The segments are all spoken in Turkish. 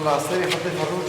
العصير يحط الفروج.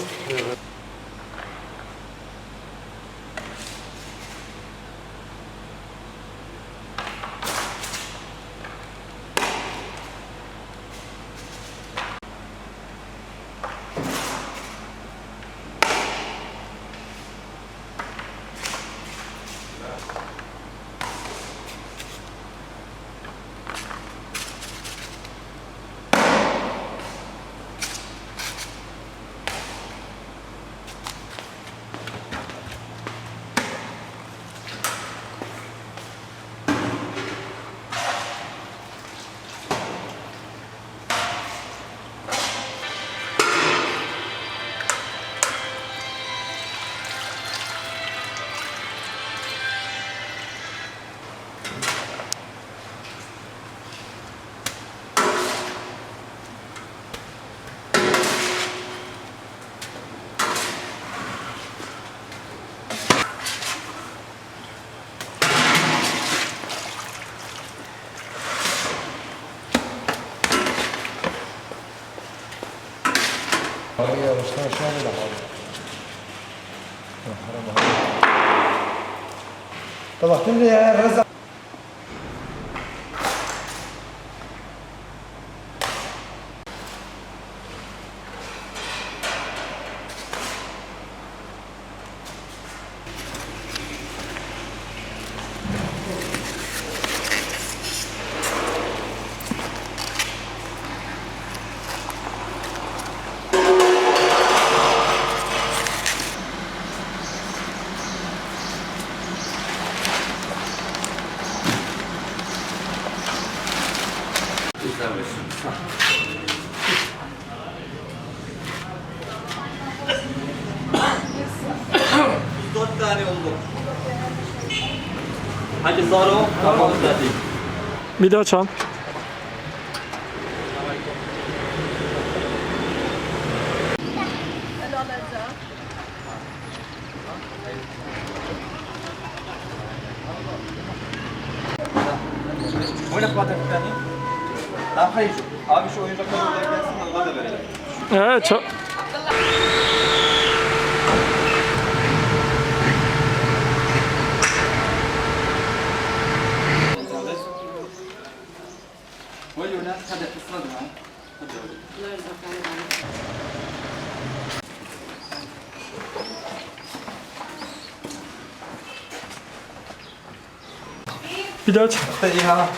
طبعا لي الرزق. Dört tane oldu. Hadi Zaro, tamam zaten. Bir daha çal. Oyna Fatih bir tane. Tamam hayır. Abi şu oyuncakları oraya gelsin de ona da verelim. Evet çok. Öyle öyle. Hadi ısrar ya. Hadi öyle. Bir daha çal. İha.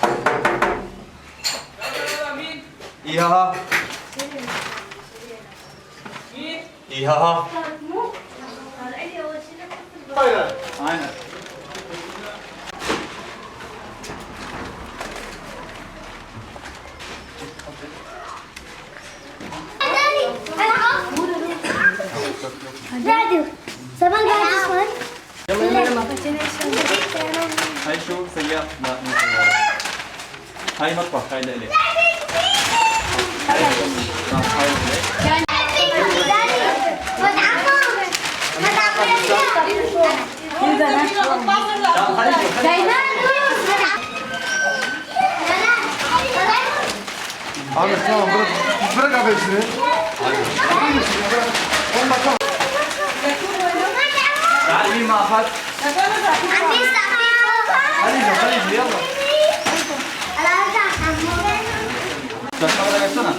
İha. İha. Aynen. Radio. Sama guys, man. هاي شو سيارة لا مو سيارة هاي مطبخ هاي لإلي هاي Ahmet tamam bırak abi işini. تعالي مع أحد خلينا يلا تشتغل سنة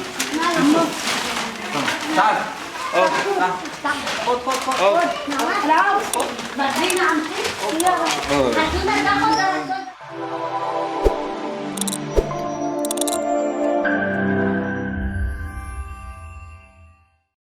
تعال خد